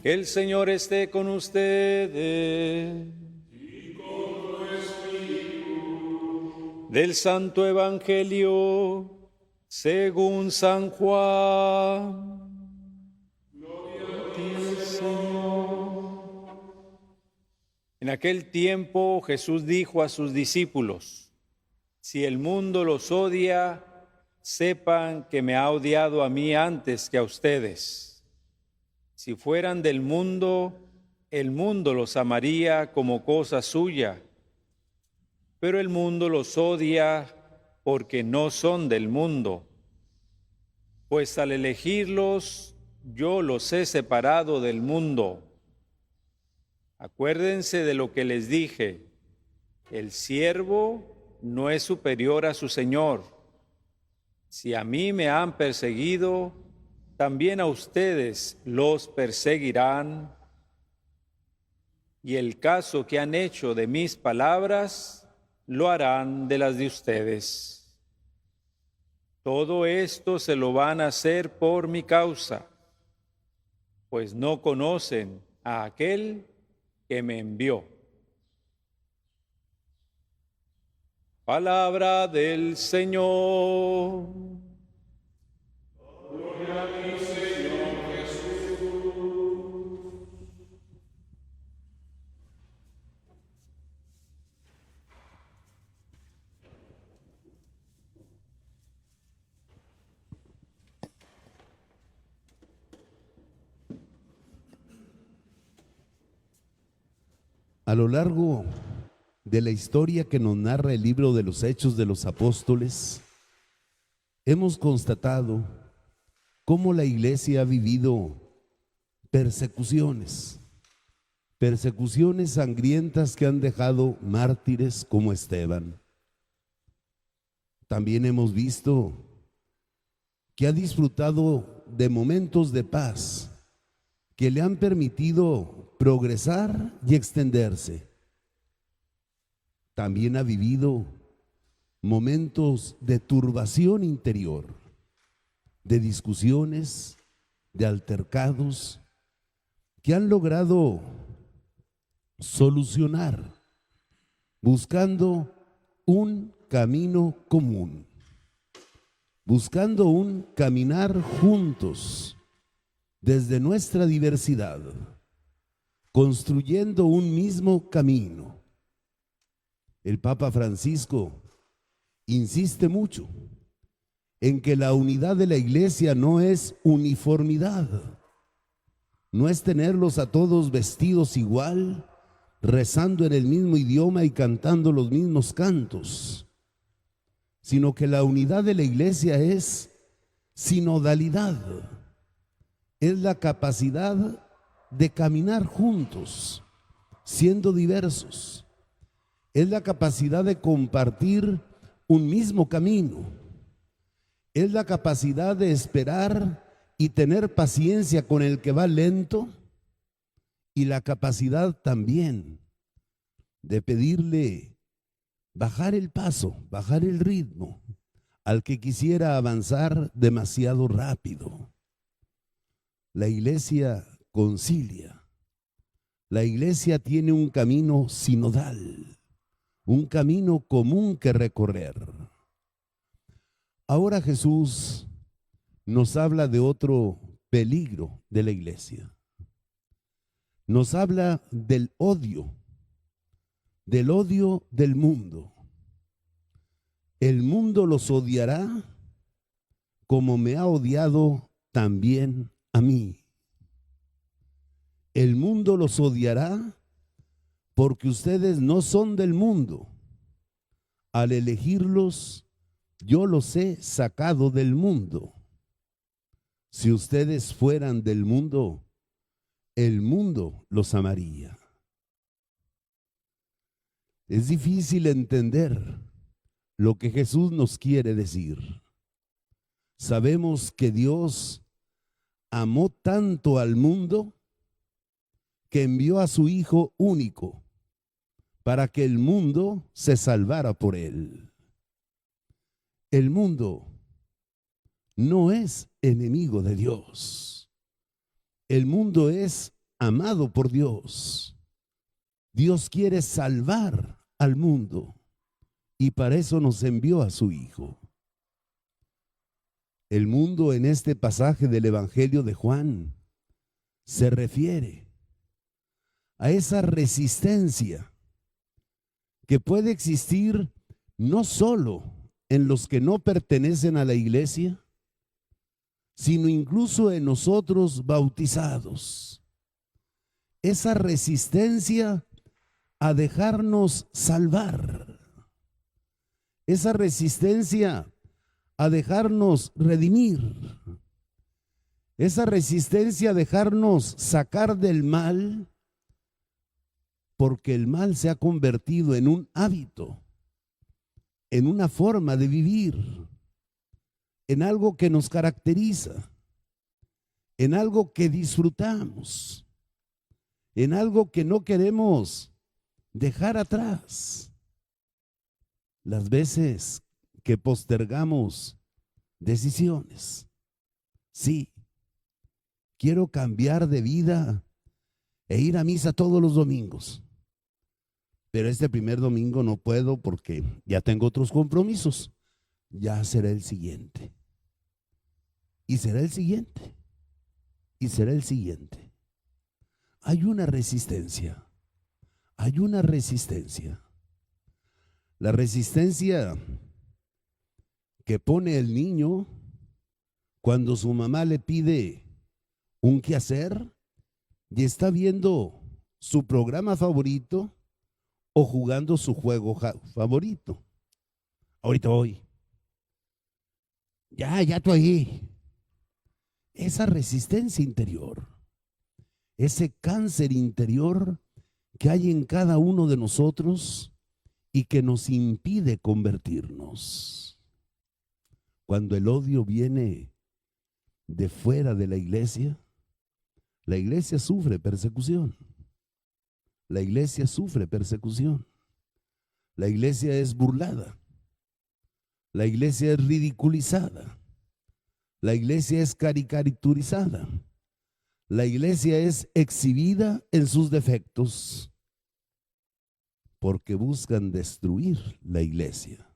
Que el Señor esté con ustedes. Y con tu espíritu. Del Santo Evangelio según San Juan. Gloria a ti, ti, Señor. En aquel tiempo Jesús dijo a sus discípulos: si el mundo los odia, sepan que me ha odiado a mí antes que a ustedes. Si fueran del mundo, el mundo los amaría como cosa suya, pero el mundo los odia porque no son del mundo. Pues al elegirlos, yo los he separado del mundo. Acuérdense de lo que les dije: el siervo no es superior a su señor. Si a mí me han perseguido, también a ustedes los perseguirán. Y el caso que han hecho de mis palabras, lo harán de las de ustedes. Todo esto se lo van a hacer por mi causa, pues no conocen a aquel que me envió. Palabra del Señor. Gloria a ti, Señor Jesús. A lo largo de la historia que nos narra el libro de los Hechos de los Apóstoles, hemos constatado cómo la iglesia ha vivido persecuciones sangrientas que han dejado mártires como Esteban. También hemos visto que ha disfrutado de momentos de paz que le han permitido progresar y extenderse. También ha vivido momentos de turbación interior, de discusiones, de altercados, que han logrado solucionar, buscando un camino común, buscando un caminar juntos desde nuestra diversidad, construyendo un mismo camino. El Papa Francisco insiste mucho en que la unidad de la iglesia no es uniformidad, no es tenerlos a todos vestidos igual, rezando en el mismo idioma y cantando los mismos cantos, sino que la unidad de la iglesia es sinodalidad, es la capacidad de caminar juntos, siendo diversos, es la capacidad de compartir un mismo camino, es la capacidad de esperar y tener paciencia con el que va lento, y la capacidad también de pedirle bajar el paso, bajar el ritmo al que quisiera avanzar demasiado rápido. La iglesia concilia, la iglesia tiene un camino sinodal, un camino común que recorrer. Ahora Jesús nos habla de otro peligro de la iglesia. Nos habla del odio del mundo. El mundo los odiará como me ha odiado también a mí. El mundo los odiará porque ustedes no son del mundo. Al elegirlos, yo los he sacado del mundo. Si ustedes fueran del mundo, el mundo los amaría. Es difícil entender lo que Jesús nos quiere decir. Sabemos que Dios amó tanto al mundo que envió a su Hijo único para que el mundo se salvara por él. El mundo no es enemigo de Dios. El mundo es amado por Dios. Dios quiere salvar al mundo y para eso nos envió a su Hijo. El mundo en este pasaje del Evangelio de Juan se refiere a esa resistencia que puede existir no solo en los que no pertenecen a la iglesia, sino incluso en nosotros bautizados. Esa resistencia a dejarnos salvar, esa resistencia a dejarnos redimir, esa resistencia a dejarnos sacar del mal, porque el mal se ha convertido en un hábito, en una forma de vivir, en algo que nos caracteriza, en algo que disfrutamos, en algo que no queremos dejar atrás. Las veces que postergamos decisiones. Sí, quiero cambiar de vida e ir a misa todos los domingos. Pero este primer domingo no puedo porque ya tengo otros compromisos. Ya será el siguiente. Y será el siguiente. Y será el siguiente. Hay una resistencia. Hay una resistencia. La resistencia que pone el niño cuando su mamá le pide un quehacer y está viendo su programa favorito o jugando su juego favorito. Ahorita voy. Ya estoy ahí. Esa resistencia interior, ese cáncer interior que hay en cada uno de nosotros y que nos impide convertirnos. Cuando el odio viene de fuera de la iglesia sufre persecución. La iglesia sufre persecución. La iglesia es burlada. La iglesia es ridiculizada. La iglesia es caricaturizada. La iglesia es exhibida en sus defectos porque buscan destruir la iglesia.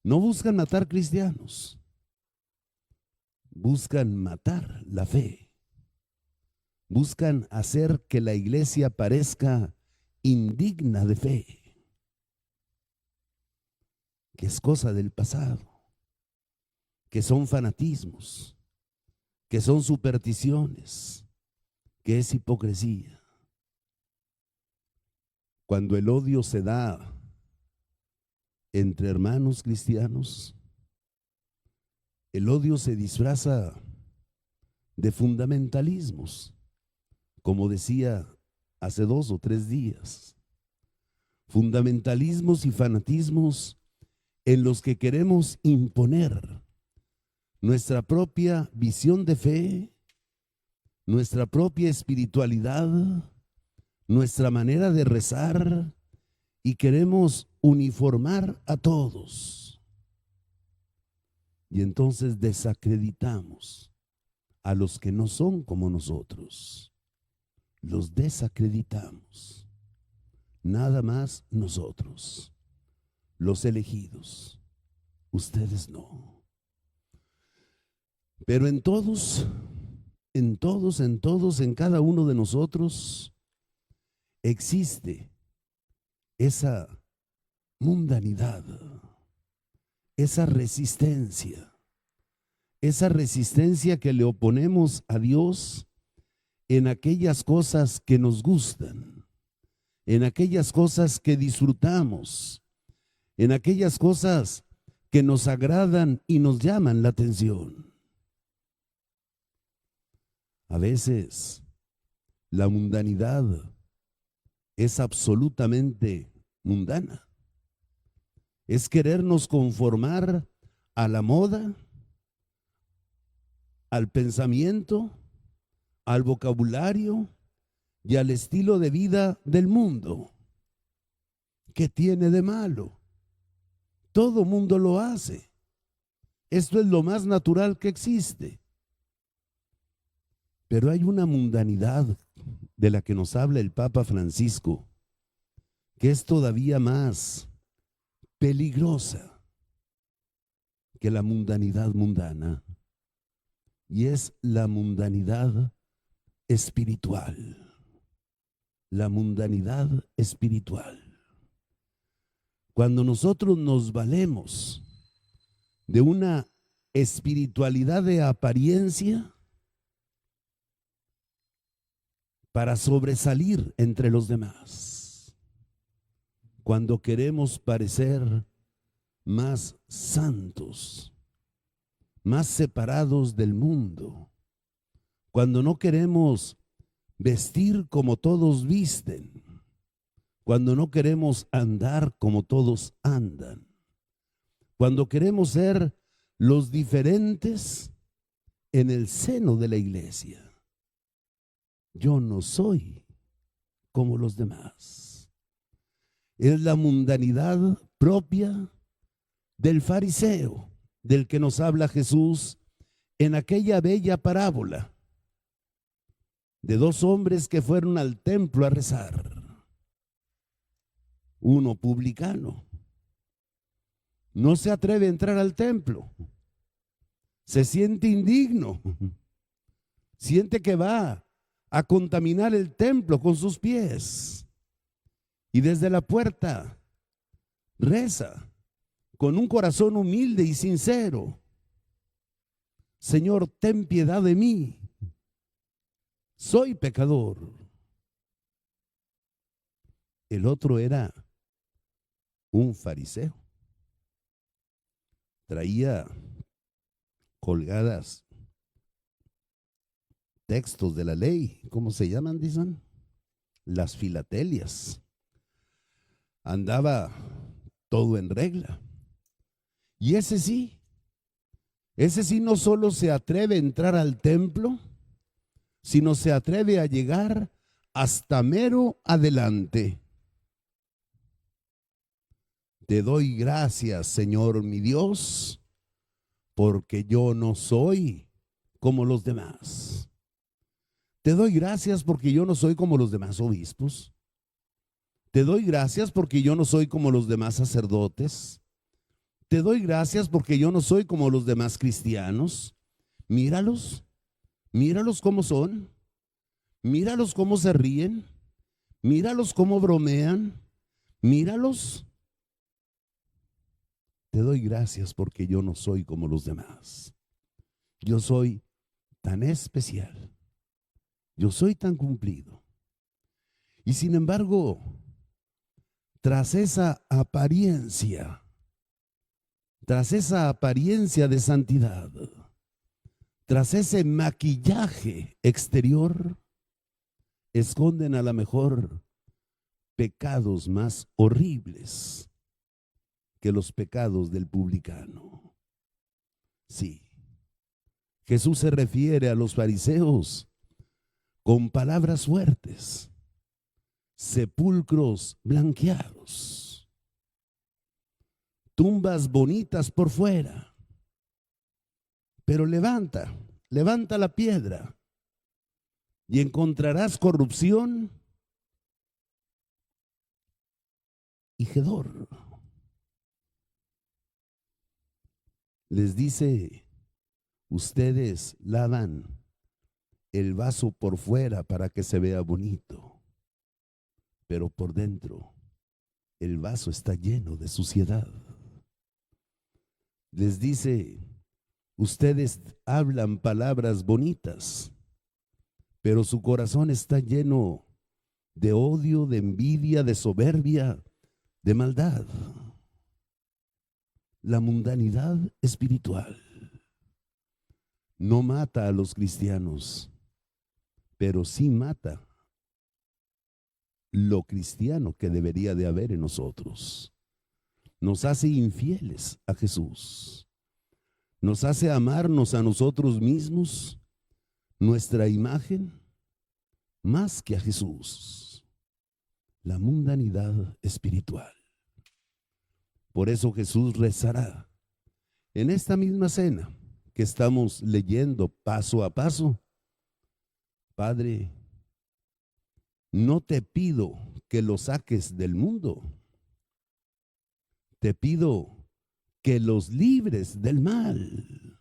No buscan matar cristianos. Buscan matar la fe. Buscan hacer que la iglesia parezca indigna de fe, que es cosa del pasado, que son fanatismos, que son supersticiones, que es hipocresía. Cuando el odio se da entre hermanos cristianos, el odio se disfraza de fundamentalismos. Como decía hace 2 o 3 días, fundamentalismos y fanatismos en los que queremos imponer nuestra propia visión de fe, nuestra propia espiritualidad, nuestra manera de rezar y queremos uniformar a todos. Y entonces desacreditamos a los que no son como nosotros. Los desacreditamos. Nada más nosotros, los elegidos. Ustedes no. Pero en todos, en cada uno de nosotros existe esa mundanidad, esa resistencia que le oponemos a Dios en aquellas cosas que nos gustan, en aquellas cosas que disfrutamos, en aquellas cosas que nos agradan y nos llaman la atención. A veces la mundanidad es absolutamente mundana. Es querernos conformar a la moda, al pensamiento, al vocabulario y al estilo de vida del mundo. ¿Qué tiene de malo? Todo mundo lo hace. Esto es lo más natural que existe. Pero hay una mundanidad de la que nos habla el Papa Francisco, que es todavía más peligrosa que la mundanidad mundana, y es la mundanidad espiritual. La mundanidad espiritual. Cuando nosotros nos valemos de una espiritualidad de apariencia para sobresalir entre los demás, cuando queremos parecer más santos, más separados del mundo, cuando no queremos vestir como todos visten, cuando no queremos andar como todos andan, cuando queremos ser los diferentes en el seno de la iglesia. Yo no soy como los demás. Es la mundanidad propia del fariseo, del que nos habla Jesús en aquella bella parábola de dos hombres que fueron al templo a rezar. Uno publicano, no se atreve a entrar al templo, se siente indigno, siente que va a contaminar el templo con sus pies, y desde la puerta reza con un corazón humilde y sincero: Señor, ten piedad de mí, soy pecador. El otro era un fariseo. Traía colgadas textos de la ley. ¿Cómo se llaman, dicen? Las filatelias. Andaba todo en regla. Y ese sí no solo se atreve a entrar al templo, sino se atreve a llegar hasta mero adelante. Te doy gracias, Señor mi Dios, porque yo no soy como los demás. Te doy gracias porque yo no soy como los demás obispos. Te doy gracias porque yo no soy como los demás sacerdotes. Te doy gracias porque yo no soy como los demás cristianos. Míralos, míralos cómo son. Míralos cómo se ríen. Míralos cómo bromean. Míralos. Te doy gracias porque yo no soy como los demás. Yo soy tan especial. Yo soy tan cumplido. Y sin embargo, tras esa apariencia de santidad, tras ese maquillaje exterior, esconden a lo mejor pecados más horribles que los pecados del publicano. Sí, Jesús se refiere a los fariseos con palabras fuertes: sepulcros blanqueados, tumbas bonitas por fuera, pero levanta la piedra y encontrarás corrupción y hedor. Les dice: ustedes lavan el vaso por fuera para que se vea bonito, pero por dentro el vaso está lleno de suciedad. Les dice: ustedes hablan palabras bonitas, pero su corazón está lleno de odio, de envidia, de soberbia, de maldad. La mundanidad espiritual no mata a los cristianos, pero sí mata lo cristiano que debería de haber en nosotros. Nos hace infieles a Jesús. Nos hace amarnos a nosotros mismos, nuestra imagen, más que a Jesús. La mundanidad espiritual. Por eso Jesús rezará en esta misma cena que estamos leyendo paso a paso: Padre, no te pido que los saques del mundo, te pido que los libres del mal,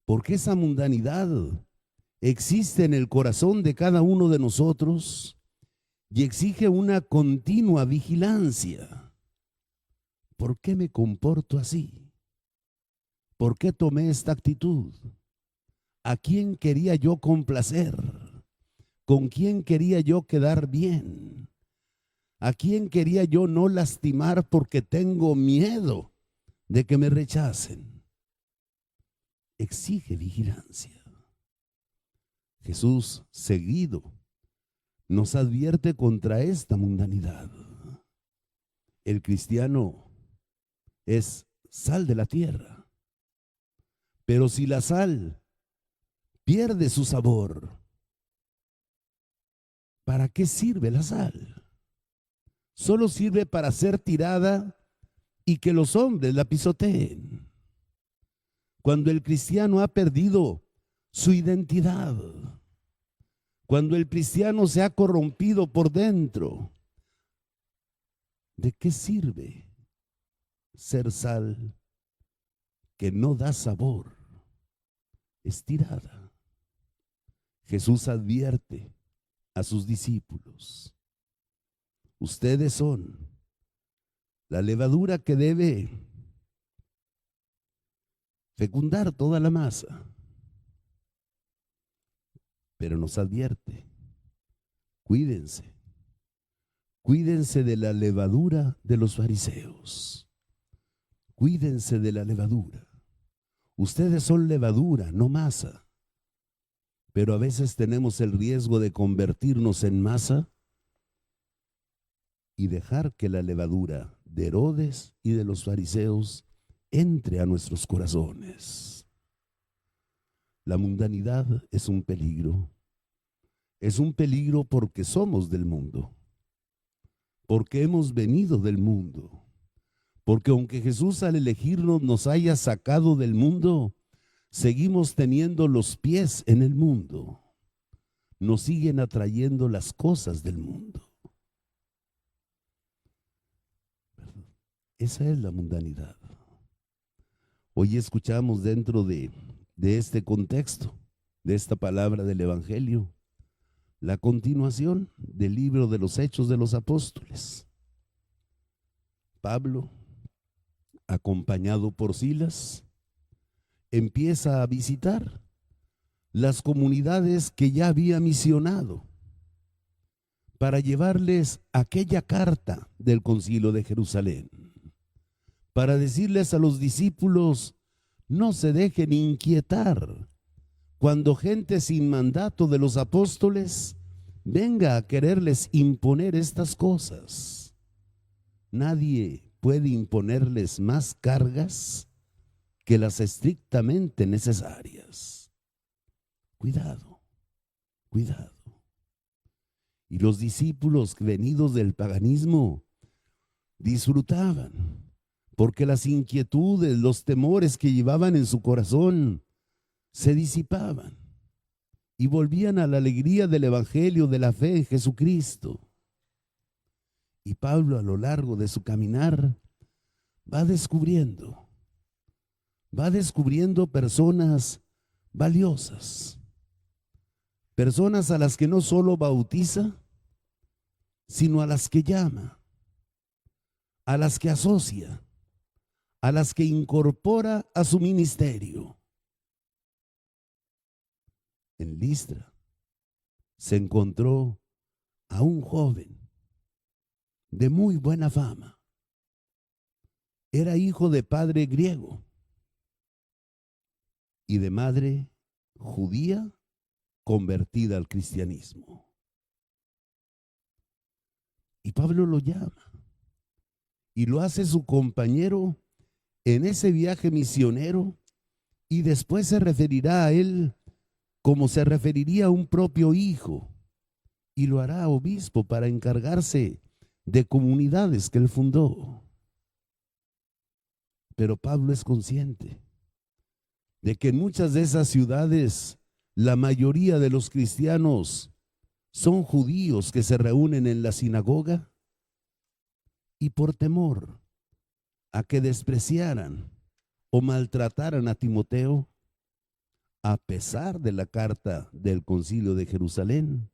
porque esa mundanidad existe en el corazón de cada uno de nosotros y exige una continua vigilancia. ¿Por qué me comporto así? ¿Por qué tomé esta actitud? ¿A quién quería yo complacer? ¿Con quién quería yo quedar bien? ¿A quién quería yo no lastimar porque tengo miedo de que me rechacen? Exige vigilancia. Jesús seguido nos advierte contra esta mundanidad. El cristiano es sal de la tierra, pero si la sal pierde su sabor, ¿para qué sirve la sal? Solo sirve para ser tirada y que los hombres la pisoteen. Cuando el cristiano ha perdido su identidad, cuando el cristiano se ha corrompido por dentro, ¿de qué sirve ser sal que no da sabor? Es tirada. Jesús advierte a sus discípulos: ustedes son la levadura que debe fecundar toda la masa. Pero nos advierte: cuídense, cuídense de la levadura de los fariseos, cuídense de la levadura. Ustedes son levadura, no masa. Pero a veces tenemos el riesgo de convertirnos en masa y dejar que la levadura de Herodes y de los fariseos entre a nuestros corazones. La mundanidad es un peligro. Es un peligro porque somos del mundo, porque hemos venido del mundo, porque aunque Jesús al elegirnos nos haya sacado del mundo, seguimos teniendo los pies en el mundo. Nos siguen atrayendo las cosas del mundo. Esa es la mundanidad. Hoy escuchamos dentro de este contexto, de esta palabra del Evangelio, la continuación del libro de los Hechos de los Apóstoles. Pablo, acompañado por Silas, empieza a visitar las comunidades que ya había misionado para llevarles aquella carta del Concilio de Jerusalén, para decirles a los discípulos: no se dejen inquietar cuando gente sin mandato de los apóstoles venga a quererles imponer estas cosas. Nadie puede imponerles más cargas que las estrictamente necesarias. Cuidado, cuidado. Y los discípulos venidos del paganismo disfrutaban, porque las inquietudes, los temores que llevaban en su corazón se disipaban y volvían a la alegría del Evangelio, de la fe en Jesucristo. Y Pablo, a lo largo de su caminar, va descubriendo personas valiosas, personas a las que no solo bautiza, sino a las que llama, a las que asocia, a las que incorpora a su ministerio. En Listra se encontró a un joven de muy buena fama. Era hijo de padre griego y de madre judía convertida al cristianismo. Y Pablo lo llama y lo hace su compañero en ese viaje misionero, y después se referirá a él como se referiría a un propio hijo, y lo hará obispo para encargarse de comunidades que él fundó. Pero Pablo es consciente de que en muchas de esas ciudades la mayoría de los cristianos son judíos que se reúnen en la sinagoga y por temor a que despreciaran o maltrataran a Timoteo, a pesar de la carta del Concilio de Jerusalén,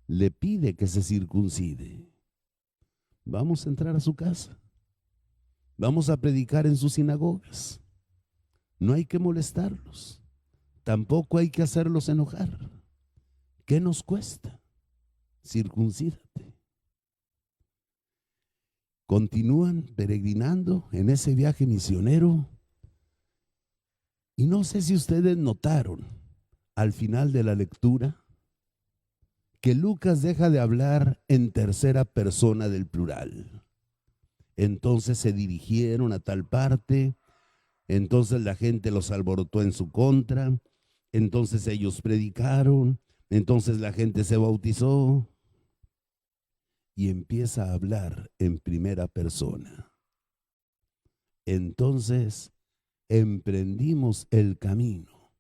le pide que se circuncide. Vamos a entrar a su casa. Vamos a predicar en sus sinagogas. No hay que molestarlos. Tampoco hay que hacerlos enojar. ¿Qué nos cuesta? Circuncídate. Continúan peregrinando en ese viaje misionero. Y no sé si ustedes notaron al final de la lectura que Lucas deja de hablar en tercera persona del plural. Entonces se dirigieron a tal parte, entonces la gente los alborotó en su contra, entonces ellos predicaron, entonces la gente se bautizó y empieza a hablar en primera persona. Entonces emprendimos el camino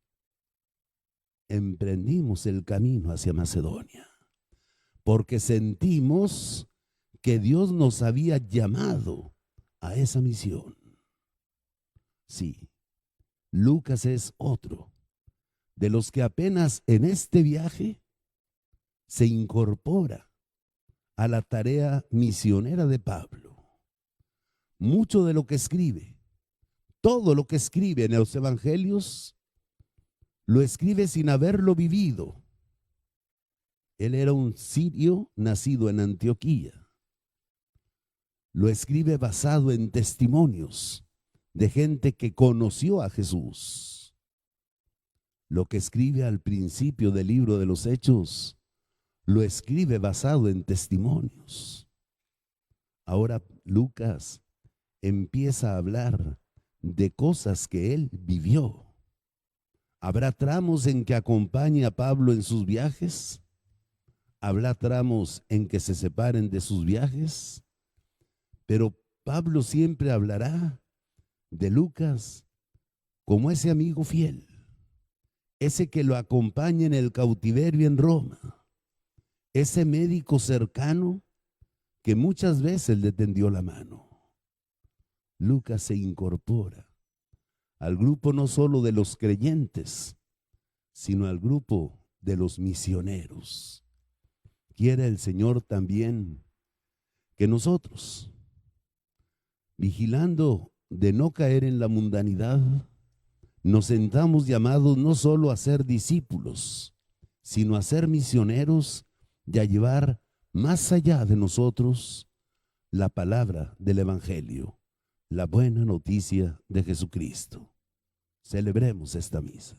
hacia Macedonia, porque sentimos que Dios nos había llamado a esa misión. Sí, Lucas es otro de los que apenas en este viaje se incorpora a la tarea misionera de Pablo. Mucho de lo que escribe, todo lo que escribe en los evangelios, lo escribe sin haberlo vivido. Él era un sirio nacido en Antioquía. Lo escribe basado en testimonios de gente que conoció a Jesús. Lo que escribe al principio del libro de los Hechos, lo escribe basado en testimonios. Ahora Lucas empieza a hablar de cosas que él vivió. Habrá tramos en que acompañe a Pablo en sus viajes. Habrá tramos en que se separen de sus viajes. Pero Pablo siempre hablará de Lucas como ese amigo fiel, ese que lo acompaña en el cautiverio en Roma, ese médico cercano que muchas veces le tendió la mano. Lucas se incorpora al grupo no solo de los creyentes, sino al grupo de los misioneros. Quiere el Señor también que nosotros, vigilando de no caer en la mundanidad, nos sentamos llamados no solo a ser discípulos, sino a ser misioneros y a llevar más allá de nosotros la palabra del Evangelio, la buena noticia de Jesucristo. Celebremos esta misa.